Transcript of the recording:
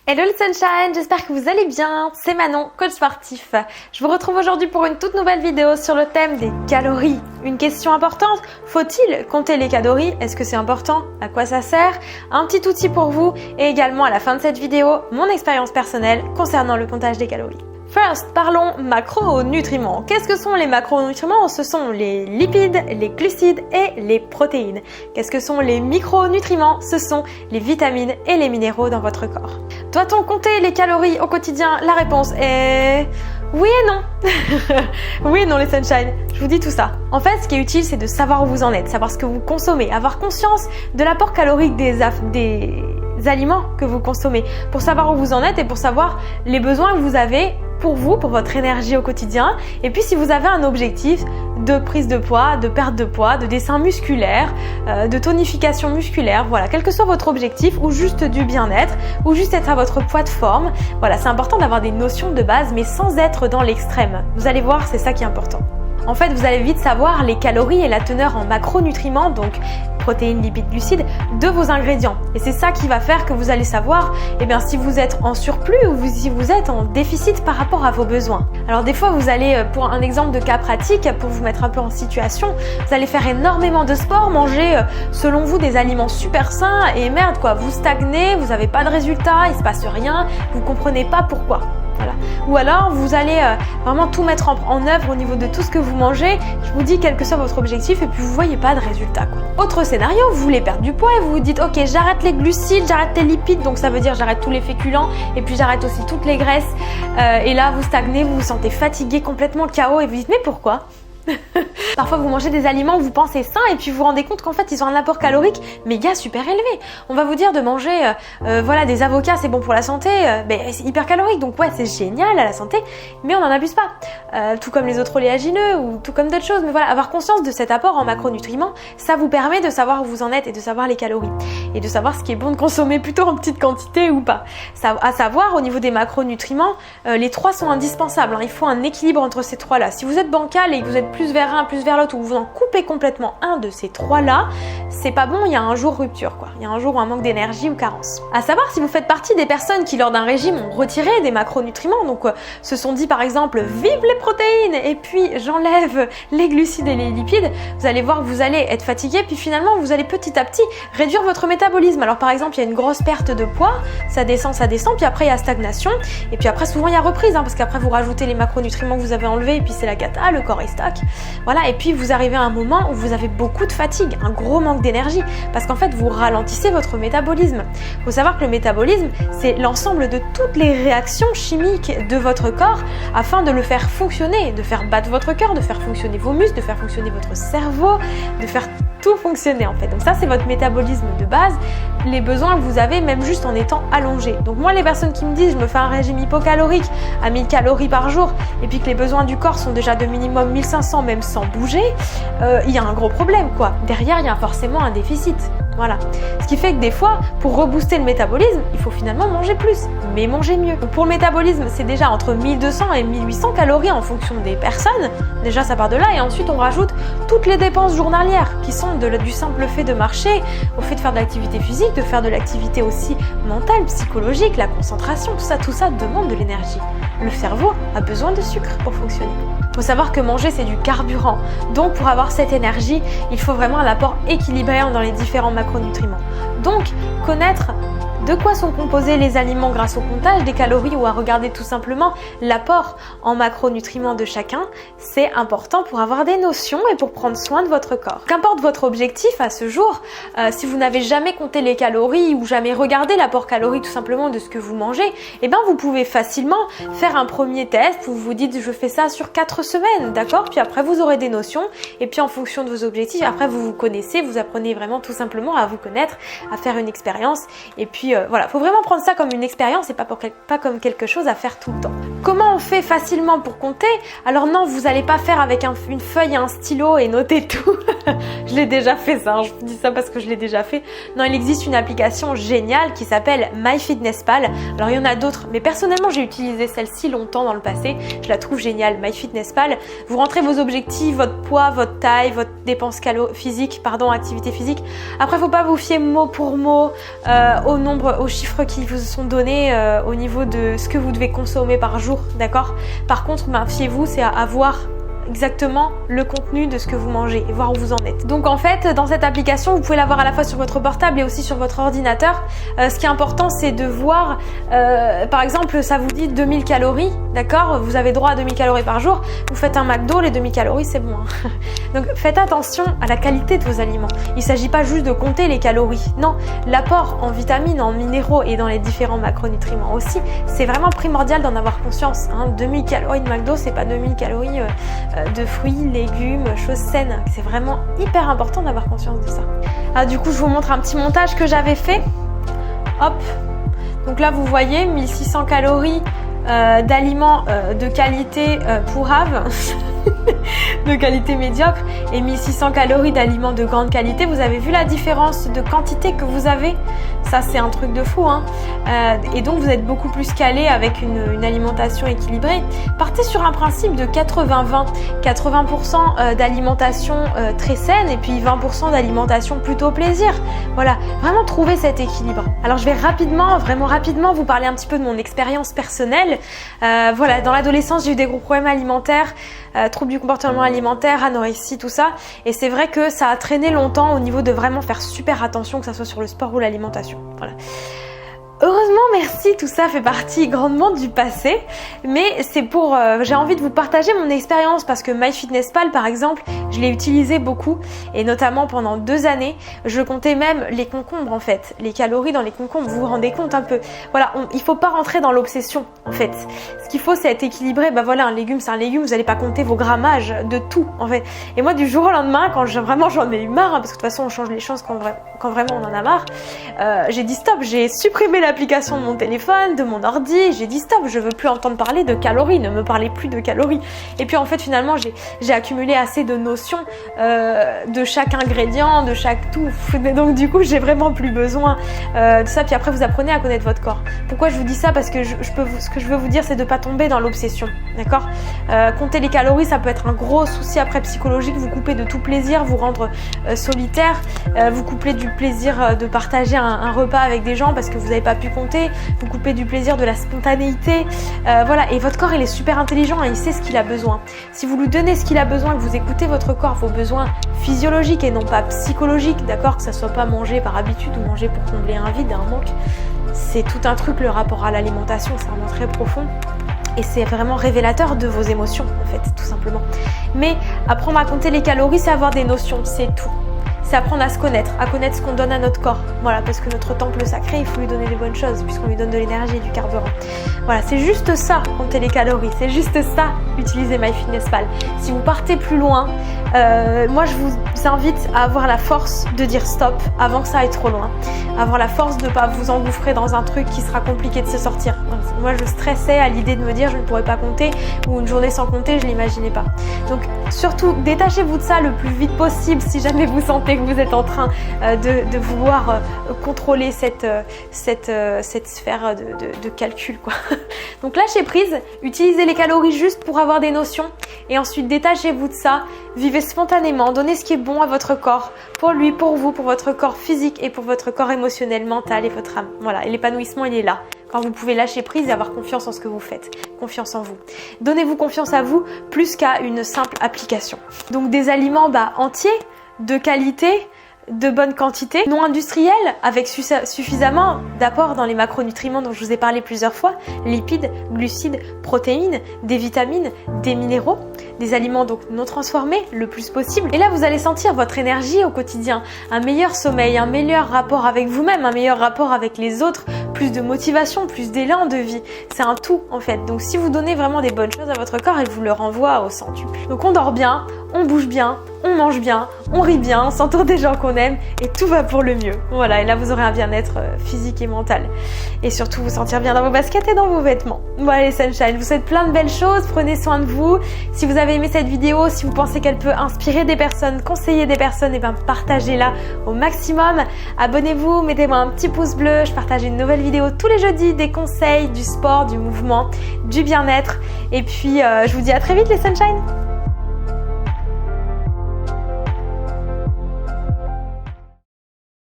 Hello le sunshine, j'espère que vous allez bien, c'est Manon, coach sportif. Je vous retrouve aujourd'hui pour une toute nouvelle vidéo sur le thème des calories. Une question importante, faut-il compter les calories? Est-ce que c'est important? À quoi ça sert? Un petit outil pour vous et également à la fin de cette vidéo, mon expérience personnelle concernant le comptage des calories. First, parlons macronutriments. Qu'est-ce que sont les macronutriments? Ce sont les lipides, les glucides et les protéines. Qu'est-ce que sont les micronutriments? Ce sont les vitamines et les minéraux dans votre corps. Doit-on compter les calories au quotidien? La réponse est oui et non. Oui et non les sunshine, je vous dis tout ça. En fait, ce qui est utile, c'est de savoir où vous en êtes, savoir ce que vous consommez, avoir conscience de l'apport calorique des aliments que vous consommez, pour savoir où vous en êtes et pour savoir les besoins que vous avez pour vous, pour votre énergie au quotidien. Et puis si vous avez un objectif de prise de poids, de perte de poids, de dessin musculaire, de tonification musculaire, voilà, quel que soit votre objectif, ou juste du bien-être, ou juste être à votre poids de forme, voilà, c'est important d'avoir des notions de base, mais sans être dans l'extrême. Vous allez voir, c'est ça qui est important. En fait, vous allez vite savoir les calories et la teneur en macronutriments, donc protéines, lipides, glucides, de vos ingrédients. Et c'est ça qui va faire que vous allez savoir si vous êtes en surplus ou si vous êtes en déficit par rapport à vos besoins. Alors des fois, vous allez, pour un exemple de cas pratique, pour vous mettre un peu en situation, vous allez faire énormément de sport, manger selon vous des aliments super sains et merde quoi, vous stagnez, vous n'avez pas de résultats, il se passe rien, vous comprenez pas pourquoi. Voilà. Ou alors vous allez vraiment tout mettre en œuvre au niveau de tout ce que vous mangez, je vous dis quel que soit votre objectif, et puis vous voyez pas de résultat quoi. Autre scénario, vous voulez perdre du poids et vous vous dites ok, j'arrête les glucides, j'arrête les lipides, donc ça veut dire j'arrête tous les féculents et puis j'arrête aussi toutes les graisses, et là vous stagnez, vous vous sentez fatigué, complètement KO, et vous dites mais pourquoi? Parfois vous mangez des aliments que vous pensez sains et puis vous vous rendez compte qu'en fait ils ont un apport calorique méga super élevé. On va vous dire de manger des avocats, c'est bon pour la santé, c'est hyper calorique, donc ouais c'est génial à la santé, mais on n'en abuse pas. Tout comme les autres oléagineux ou tout comme d'autres choses, mais voilà, avoir conscience de cet apport en macronutriments, ça vous permet de savoir où vous en êtes et de savoir les calories et de savoir ce qui est bon de consommer plutôt en petite quantité ou pas. À savoir, au niveau des macronutriments, les trois sont indispensables, hein. Il faut un équilibre entre ces trois là. Si vous êtes bancal et que vous êtes plus vers un, plus vers l'autre, ou vous en coupez complètement un de ces trois-là, c'est pas bon, il y a un jour rupture quoi. Il y a un jour où un manque d'énergie ou carence. À savoir, si vous faites partie des personnes qui lors d'un régime ont retiré des macronutriments, donc se sont dit par exemple vive les protéines et puis j'enlève les glucides et les lipides, vous allez voir que vous allez être fatigué, puis finalement vous allez petit à petit réduire votre métabolisme. Alors par exemple, il y a une grosse perte de poids, ça descend, puis après il y a stagnation, et puis après souvent il y a reprise, hein, parce qu'après vous rajoutez les macronutriments que vous avez enlevés et puis c'est la cata, le corps est stock. Voilà, et puis vous arrivez à un moment où vous avez beaucoup de fatigue, un gros manque d'énergie, parce qu'en fait vous ralentissez votre métabolisme. Il faut savoir que le métabolisme, c'est l'ensemble de toutes les réactions chimiques de votre corps afin de le faire fonctionner, de faire battre votre cœur, de faire fonctionner vos muscles, de faire fonctionner votre cerveau, de faire tout fonctionner en fait. Donc ça c'est votre métabolisme de base, les besoins que vous avez même juste en étant allongé. Donc moi les personnes qui me disent je me fais un régime hypocalorique à 1000 calories par jour et puis que les besoins du corps sont déjà de minimum 1500 même sans bouger, il y a un gros problème quoi. Derrière il y a forcément un déficit. Voilà. Ce qui fait que des fois, pour rebooster le métabolisme, il faut finalement manger plus, mais manger mieux. Donc pour le métabolisme, c'est déjà entre 1200 et 1800 calories en fonction des personnes. Déjà, ça part de là. Et ensuite, on rajoute toutes les dépenses journalières qui sont du simple fait de marcher, au fait de faire de l'activité physique, de faire de l'activité aussi mentale, psychologique, la concentration. Tout ça demande de l'énergie. Le cerveau a besoin de sucre pour fonctionner. Il faut savoir que manger, c'est du carburant. Donc, pour avoir cette énergie, il faut vraiment un apport équilibré dans les différents macronutriments. Donc, connaître de quoi sont composés les aliments grâce au comptage des calories ou à regarder tout simplement l'apport en macronutriments de chacun, c'est important pour avoir des notions et pour prendre soin de votre corps. Qu'importe votre objectif à ce jour, si vous n'avez jamais compté les calories ou jamais regardé l'apport calorique tout simplement de ce que vous mangez, vous pouvez facilement faire un premier test où vous vous dites je fais ça sur 4 semaines, d'accord? Puis après vous aurez des notions et puis en fonction de vos objectifs, après vous vous connaissez, vous apprenez vraiment tout simplement à vous connaître, à faire une expérience et puis voilà, faut vraiment prendre ça comme une expérience et pas comme quelque chose à faire tout le temps. comment on fait facilement pour compter? Alors non, vous n'allez pas faire avec une feuille et un stylo et noter tout. Je l'ai déjà fait ça, hein. Je vous dis ça parce que je l'ai déjà fait. Non, il existe une application géniale qui s'appelle MyFitnessPal. Alors il y en a d'autres, mais personnellement j'ai utilisé celle-ci longtemps dans le passé. Je la trouve géniale, MyFitnessPal. Vous rentrez vos objectifs, votre poids, votre taille, votre dépense activité physique. Après, faut pas vous fier mot pour mot au nombre, aux chiffres qui vous sont donnés au niveau de ce que vous devez consommer par jour, d'accord? Par contre, fiez-vous, c'est à avoir exactement le contenu de ce que vous mangez et voir où vous en êtes. Donc en fait, dans cette application, vous pouvez l'avoir à la fois sur votre portable et aussi sur votre ordinateur. Ce qui est important, c'est de voir, par exemple, ça vous dit 2000 calories, d'accord? Vous avez droit à 2000 calories par jour. Vous faites un McDo, les 2000 calories, c'est bon. Hein. Donc faites attention à la qualité de vos aliments. Il ne s'agit pas juste de compter les calories. Non, l'apport en vitamines, en minéraux et dans les différents macronutriments aussi, c'est vraiment primordial d'en avoir conscience. Hein. 2000 calories de McDo, c'est pas 2000 calories de fruits, légumes, choses saines. C'est vraiment hyper important d'avoir conscience de ça. Ah, du coup, je vous montre un petit montage que j'avais fait. Hop. Donc là, vous voyez 1600 calories d'aliments de qualité pourrave, de qualité médiocre, et 1600 calories d'aliments de grande qualité. Vous avez vu la différence de quantité que vous avez? Ça, c'est un truc de fou, hein. Et donc, vous êtes beaucoup plus calé avec une alimentation équilibrée. Partez sur un principe de 80-20. 80% d'alimentation très saine et puis 20% d'alimentation plutôt plaisir. Voilà, vraiment trouver cet équilibre. Alors, je vais vraiment rapidement vous parler un petit peu de mon expérience personnelle. Voilà, dans l'adolescence, j'ai eu des gros problèmes alimentaires, troubles du comportement alimentaire, anorexie, tout ça. Et c'est vrai que ça a traîné longtemps au niveau de vraiment faire super attention, que ça soit sur le sport ou l'alimentation. Voilà. Heureusement, merci, tout ça fait partie grandement du passé, mais c'est pour, j'ai envie de vous partager mon expérience parce que MyFitnessPal, par exemple, je l'ai utilisé beaucoup et notamment pendant 2 années, je comptais même les concombres en fait, les calories dans les concombres, vous vous rendez compte un peu. Voilà, il faut pas rentrer dans l'obsession en fait. Ce qu'il faut, c'est être équilibré. Bah voilà, un légume, c'est un légume, vous n'allez pas compter vos grammages de tout en fait. Et moi, du jour au lendemain, quand vraiment j'en ai eu marre, hein, parce que de toute façon, on change les choses quand vraiment on en a marre, j'ai dit stop, j'ai supprimé l'application de mon téléphone, de mon ordi, j'ai dit stop, je veux plus entendre parler de calories, ne me parlez plus de calories. Et puis en fait finalement j'ai accumulé assez de notions de chaque ingrédient, de chaque tout, donc du coup j'ai vraiment plus besoin de ça. Puis après vous apprenez à connaître votre corps. Pourquoi je vous dis ça? Parce que ce que je veux vous dire, c'est de pas tomber dans l'obsession, d'accord? Compter les calories, ça peut être un gros souci après psychologique, vous couper de tout plaisir, vous rendre solitaire, vous couper du plaisir de partager un repas avec des gens parce que vous n'avez pas pu compter, vous coupez du plaisir de la spontanéité, voilà. Et votre corps, il est super intelligent et il sait ce qu'il a besoin. Si vous lui donnez ce qu'il a besoin, que vous écoutez votre corps, vos besoins physiologiques et non pas psychologiques, d'accord, que ça soit pas manger par habitude ou manger pour combler un vide, un manque, c'est tout un truc. Le rapport à l'alimentation, c'est vraiment très profond. Et c'est vraiment révélateur de vos émotions, en fait, tout simplement. Mais apprendre à compter les calories, c'est avoir des notions, c'est tout. C'est apprendre à se connaître ce qu'on donne à notre corps. Voilà, parce que notre temple sacré, il faut lui donner des bonnes choses, puisqu'on lui donne de l'énergie et du carburant. Voilà, c'est juste ça, compter les calories. C'est juste ça, utiliser MyFitnessPal. Si vous partez plus loin, moi je vous invite à avoir la force de dire stop avant que ça aille trop loin. Avoir la force de ne pas vous engouffrer dans un truc qui sera compliqué de se sortir. Moi je stressais à l'idée de me dire je ne pourrais pas compter, ou une journée sans compter, je l'imaginais pas. Donc surtout, détachez-vous de ça le plus vite possible si jamais vous sentez que vous êtes en train de vouloir contrôler cette sphère de calcul, quoi. Donc lâchez prise, utilisez les calories juste pour avoir des notions et ensuite détachez-vous de ça, vivez spontanément, donnez ce qui est bon à votre corps, pour lui, pour vous, pour votre corps physique et pour votre corps émotionnel, mental et votre âme. Voilà, et l'épanouissement il est là. Quand vous pouvez lâcher prise et avoir confiance en ce que vous faites, confiance en vous. Donnez-vous confiance à vous plus qu'à une simple application. Donc des aliments entiers, de qualité, de bonne quantité, non industriels, avec suffisamment d'apports dans les macronutriments dont je vous ai parlé plusieurs fois, lipides, glucides, protéines, des vitamines, des minéraux, des aliments donc non transformés le plus possible. Et là vous allez sentir votre énergie au quotidien, un meilleur sommeil, un meilleur rapport avec vous-même, un meilleur rapport avec les autres, plus de motivation, plus d'élan de vie. C'est un tout en fait. Donc si vous donnez vraiment des bonnes choses à votre corps, il vous le renvoie au centuple. Donc on dort bien, on bouge bien, on mange bien, on rit bien, on s'entoure des gens qu'on aime et tout va pour le mieux. Voilà, et là vous aurez un bien-être physique et mental. Et surtout vous sentir bien dans vos baskets et dans vos vêtements. Voilà les Sunshine, je vous souhaite plein de belles choses, prenez soin de vous. Si vous avez aimé cette vidéo, si vous pensez qu'elle peut inspirer des personnes, conseiller des personnes, et partagez-la au maximum. Abonnez-vous, mettez-moi un petit pouce bleu, je partage une nouvelle vidéo tous les jeudis, des conseils, du sport, du mouvement, du bien-être. Et puis je vous dis à très vite les Sunshine.